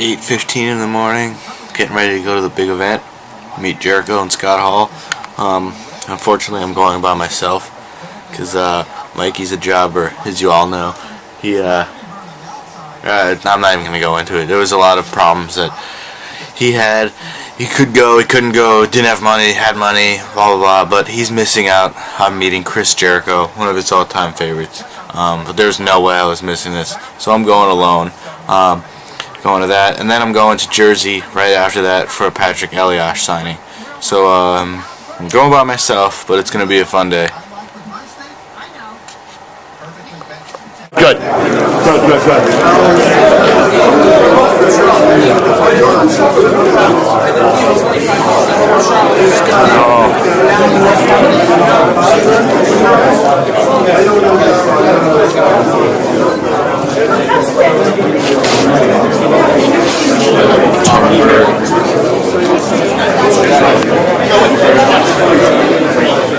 8:15 in the morning, getting ready to go to the big event, meet Jericho and Scott Hall. Unfortunately, I'm going by myself because Mikey's a jobber, as you all know. I'm not even going to go into it. There was a lot of problems that he had. He could go, he couldn't go, didn't have money, had money, blah blah blah, but he's missing out on meeting Chris Jericho, one of his all-time favorites. But there's no way I was missing this, so I'm going alone. Going to that, and then I'm going to Jersey right after that for a Patrik Elias signing. So I'm going by myself, but it's going to be a fun day. Good. Good.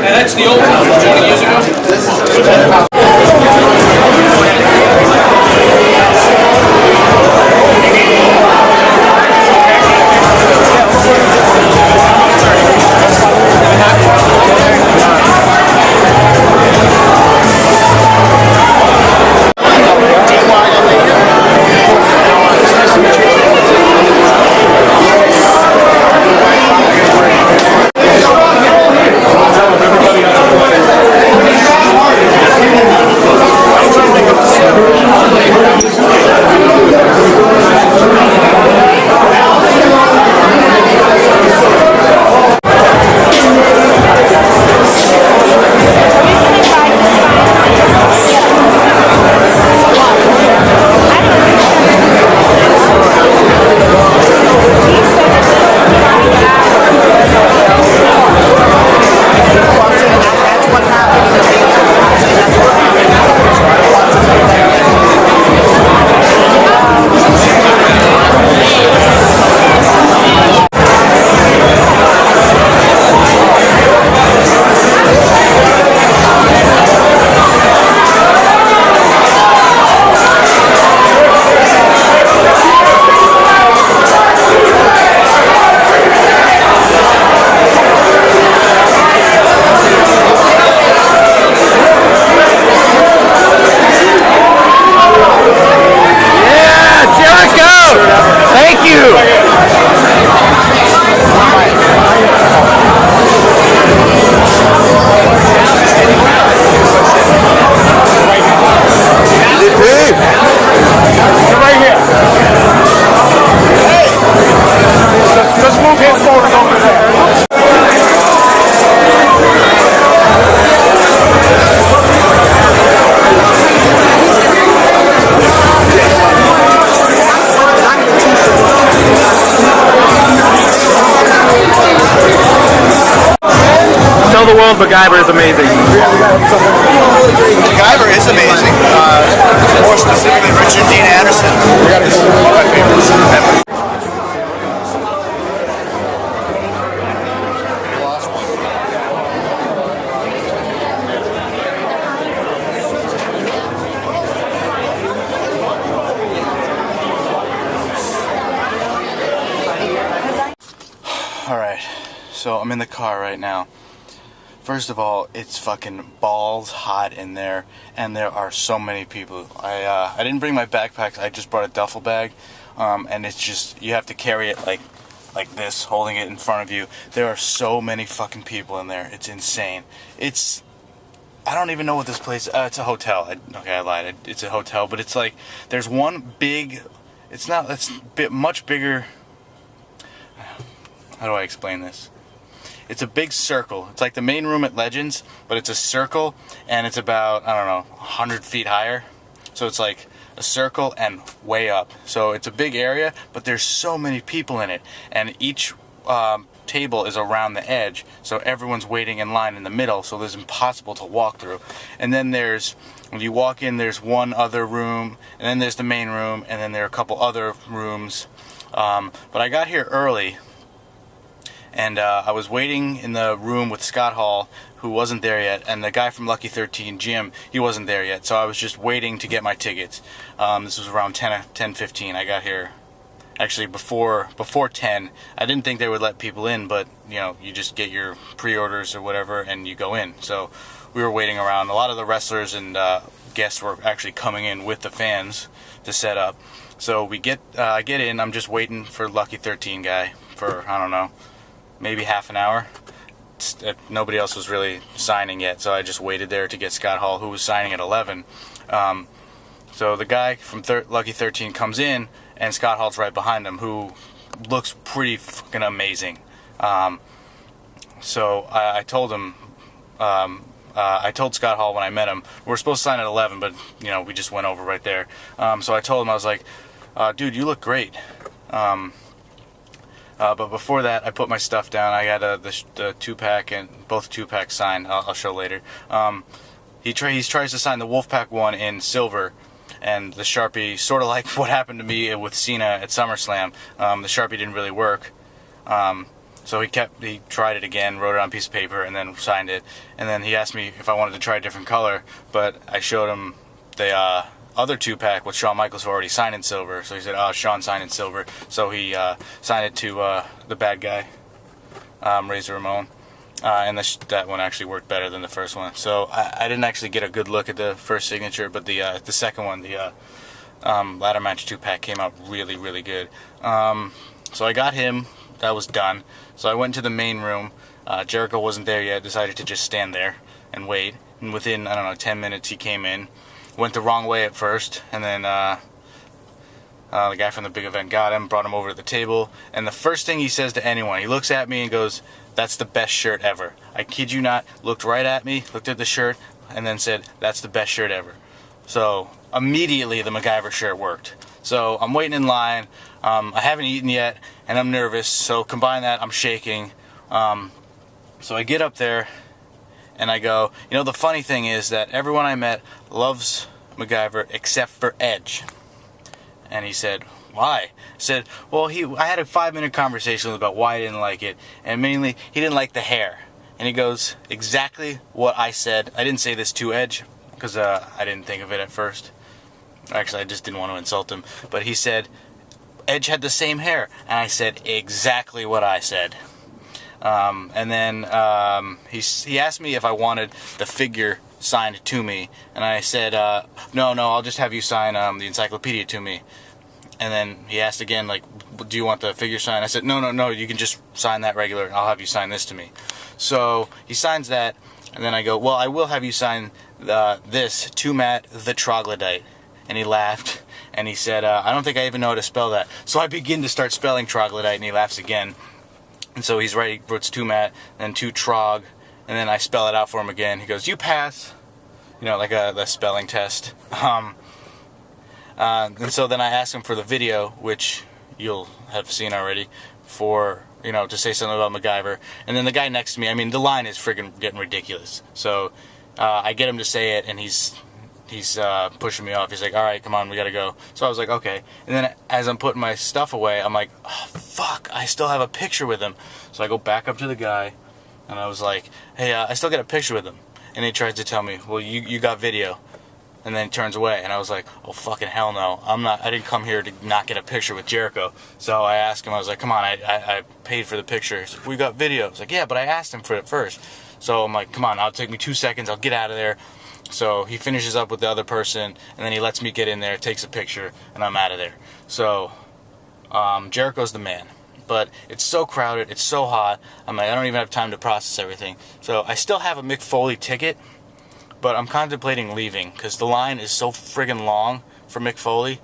And that's the old one from 20 years ago? The world, MacGyver is amazing. MacGyver is amazing. More specifically, Richard Dean Anderson is one of my favorites ever. Alright, so I'm in the car right now. First of all, it's fucking balls hot in there, and there are so many people. I didn't bring my backpack. I just brought a duffel bag, and it's just, you have to carry it like this, holding it in front of you. There are so many fucking people in there. It's insane. I don't even know what this place. It's a hotel. Okay, I lied. It's a hotel, but it's like there's one big. It's much bigger. How do I explain this? It's a big circle. It's like the main room at Legends, but it's a circle, and it's about, I don't know, 100 feet higher. So it's like a circle and way up. So it's a big area, but there's so many people in it, and each table is around the edge, so everyone's waiting in line in the middle, so it's impossible to walk through. And then when you walk in, there's one other room, and then there's the main room, and then there are a couple other rooms. But I got here early, and I was waiting in the room with Scott Hall, who wasn't there yet, and the guy from Lucky 13, Jim, he wasn't there yet, so I was just waiting to get my tickets. This was around 10:15. I got here actually before 10. I didn't think they would let people in, but you know, you just get your pre-orders or whatever and you go in. So we were waiting around. A lot of the wrestlers and guests were actually coming in with the fans to set up. So we get in. I'm just waiting for Lucky 13 guy for, I don't know, maybe half an hour. Nobody else was really signing yet, so I just waited there to get Scott Hall, who was signing at 11. So the guy from Lucky 13 comes in, and Scott Hall's right behind him, who looks pretty fucking amazing. So I told him, I told Scott Hall when I met him, we were supposed to sign at 11, but you know, we just went over right there. So I told him, I was like, dude, you look great. But before that, I put my stuff down. I got the 2-pack and both 2-packs signed. I'll show later. He tries to sign the Wolfpack one in silver, and the Sharpie, sort of like what happened to me with Cena at SummerSlam. The Sharpie didn't really work. So he tried it again, wrote it on a piece of paper, and then signed it. And then he asked me if I wanted to try a different color, but I showed him the other 2-pack with Shawn Michaels, who already signed in silver. So he said, "Oh, Shawn signed in silver." So he signed it to the bad guy, Razor Ramon, and that one actually worked better than the first one. So I didn't actually get a good look at the first signature, but the second one, the ladder match 2-pack, came out really, really good. So I got him. That was done. So I went to the main room. Jericho wasn't there yet. Decided to just stand there and wait. And within, I don't know, 10 minutes he came in. Went the wrong way at first, and then the guy from the big event got him, brought him over to the table, and the first thing he says to anyone, he looks at me and goes, "That's the best shirt ever." I kid you not, looked right at me, looked at the shirt, and then said, "That's the best shirt ever." So immediately the MacGyver shirt worked. So I'm waiting in line. I haven't eaten yet, and I'm nervous, so combine that, I'm shaking. So I get up there, and I go, you know, the funny thing is that everyone I met loves MacGyver except for Edge. And he said, "Why?" I said, well, I had a 5-minute conversation with him about why I didn't like it, and mainly he didn't like the hair. And he goes, exactly what I said. I didn't say this to Edge, because I didn't think of it at first. Actually, I just didn't want to insult him. But he said, Edge had the same hair. And I said exactly what I said. And then he asked me if I wanted the figure signed to me, and I said, no, I'll just have you sign the encyclopedia to me. And then he asked again, like, do you want the figure signed? I said, no, you can just sign that regular, and I'll have you sign this to me. So he signs that, and then I go, well, I will have you sign this to Matt the Troglodyte. And he laughed, and he said, I don't think I even know how to spell that. So I begin to start spelling Troglodyte, and he laughs again. And so he's right, he writes to Matt, then to Trog, and then I spell it out for him again. He goes, "You pass," you know, like the spelling test. And so then I asked him for the video, which you'll have seen already, for, you know, to say something about MacGyver. And then the guy next to me, I mean, the line is friggin' getting ridiculous. So I get him to say it, and he's pushing me off. He's like, "All right, come on, we gotta go." So I was like, okay. And then as I'm putting my stuff away, I'm like, oh, fuck, I still have a picture with him. So I go back up to the guy, and I was like, "Hey, I still got a picture with him." And he tries to tell me, "Well, you got video." And then he turns away, and I was like, oh, fucking hell no. I didn't come here to not get a picture with Jericho. So I asked him, I was like, "Come on, I paid for the picture." He's like, "We got video." I was like, "Yeah, but I asked him for it first." So I'm like, "Come on, it'll take me 2 seconds, I'll get out of there." So he finishes up with the other person, and then he lets me get in there, takes a picture, and I'm out of there. So Jericho's the man. But it's so crowded, it's so hot, I'm like, I don't even have time to process everything. So I still have a Mick Foley ticket, but I'm contemplating leaving, because the line is so friggin' long for Mick Foley,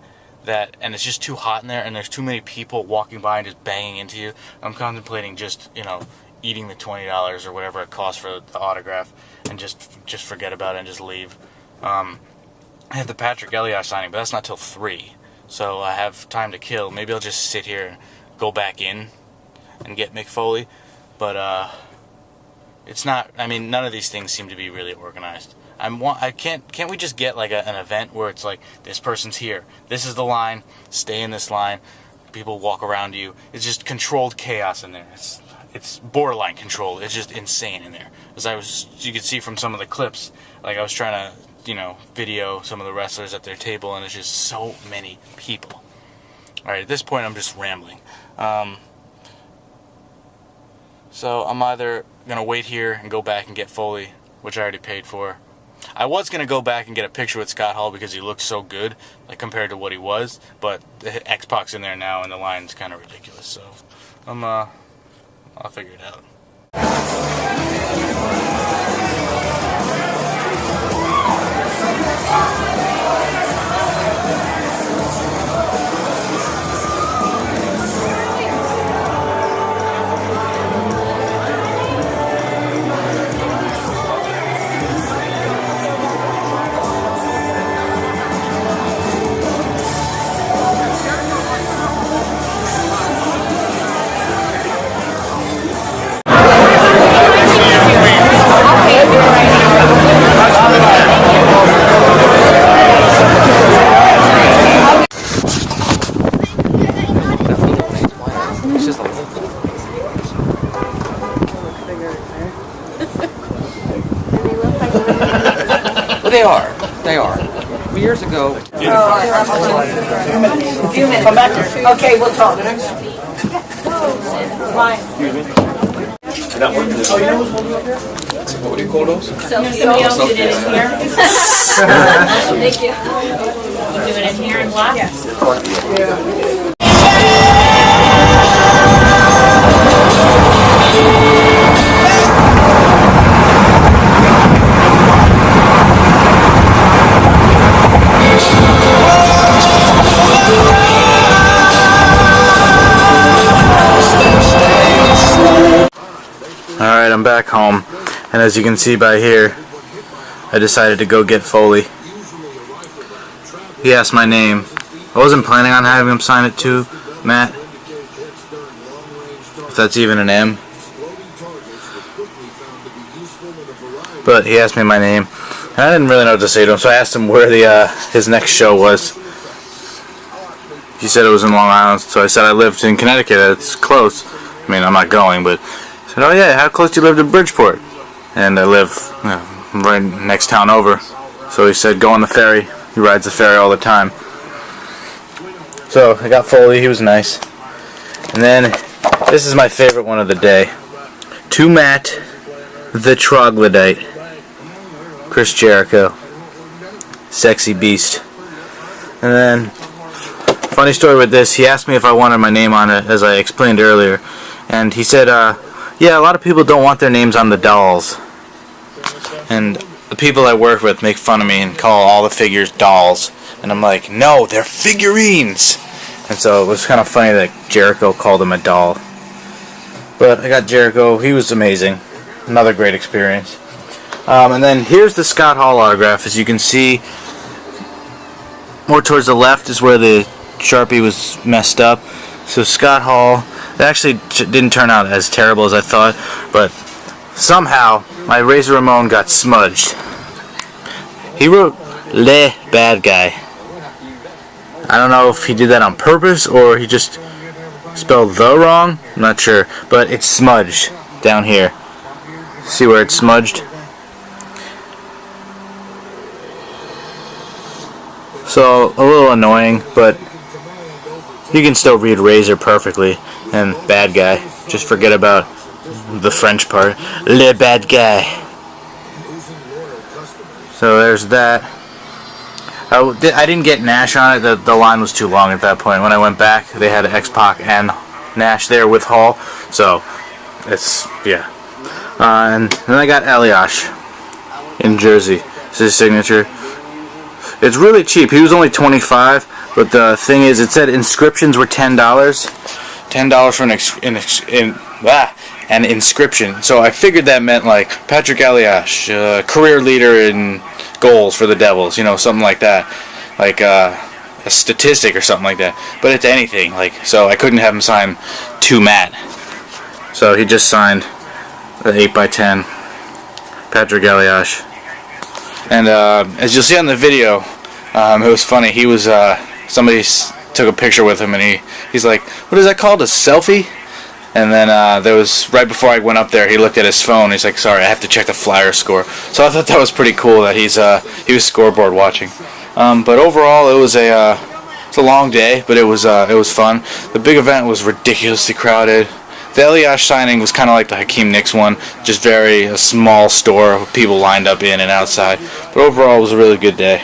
and it's just too hot in there, and there's too many people walking by and just banging into you. I'm contemplating just, you know, eating the $20 or whatever it costs for the autograph, and just forget about it and just leave. I have the Patrik Elias signing, but that's not till 3, so I have time to kill. Maybe I'll just sit here and go back in and get Mick Foley, but it's not. I mean, none of these things seem to be really organized. Can't we just get like an event where it's like, this person's here, this is the line, stay in this line, people walk around you. It's just controlled chaos in there. It's borderline controlled. It's just insane in there. As you could see from some of the clips, like I was trying to, you know, video some of the wrestlers at their table, and it's just so many people. Alright, at this point I'm just rambling. So I'm either going to wait here and go back and get Foley, which I already paid for. I was going to go back and get a picture with Scott Hall because he looks so good, like compared to what he was, but the X-Pac's in there now and the line's kind of ridiculous, so I'll figure it out. Well, they are. Years ago. A few minutes. Come back here. Okay, we'll talk. Fine. What do you call those? Somebody else did it in here. Thank you. You do it in here and black? Yes. Alright, I'm back home, and as you can see by here, I decided to go get Foley. He asked my name. I wasn't planning on having him sign it too, Matt. If that's even an M. But he asked me my name, and I didn't really know what to say to him, so I asked him where his next show was. He said it was in Long Island, so I said I lived in Connecticut. It's close. I mean, I'm not going, but I said, oh yeah, how close do you live to Bridgeport? And I live right next town over. So he said, go on the ferry. He rides the ferry all the time. So I got Foley. He was nice. And then this is my favorite one of the day. To Matt, the Troglodyte, Chris Jericho, sexy beast. And then funny story with this, he asked me if I wanted my name on it, as I explained earlier, and he said, yeah, a lot of people don't want their names on the dolls, and the people I work with make fun of me and call all the figures dolls, and I'm like, no, they're figurines. And so it was kind of funny that Jericho called him a doll. But I got Jericho. He was amazing. Another great experience. And then here's the Scott Hall autograph. As you can see, more towards the left is where the Sharpie was messed up. So Scott Hall, it actually didn't turn out as terrible as I thought, but somehow my Razor Ramon got smudged. He wrote Le Bad Guy. I don't know if he did that on purpose or he just spelled the wrong. I'm not sure, but it's smudged down here. See where it's smudged? So a little annoying, but you can still read Razor perfectly, and Bad Guy. Just forget about the French part. Le Bad Guy. So there's that. I didn't get Nash on it. The line was too long at that point. When I went back, they had X-Pac and Nash there with Hall. So it's, yeah. And then I got Elias in Jersey. It's his signature. It's really cheap. He was only $25. But the thing is, it said inscriptions were $10. $10 for an inscription. So I figured that meant like Patrik Elias, career leader in goals for the Devils. You know, something like that, like a statistic or something like that. But it's anything. Like, so I couldn't have him sign to Matt. So he just signed the 8x10 Patrik Elias. And as you'll see on the video, it was funny. He was somebody took a picture with him, and he's like, what is that called, a selfie? And then there was, right before I went up there, he looked at his phone. He's like, sorry, I have to check the Flyer score. So I thought that was pretty cool that he was scoreboard watching. But overall, it was a It's a long day, but it was fun. The big event was ridiculously crowded. The Elias signing was kind of like the Hakeem Nicks one, just a small store with people lined up in and outside. But overall, it was a really good day.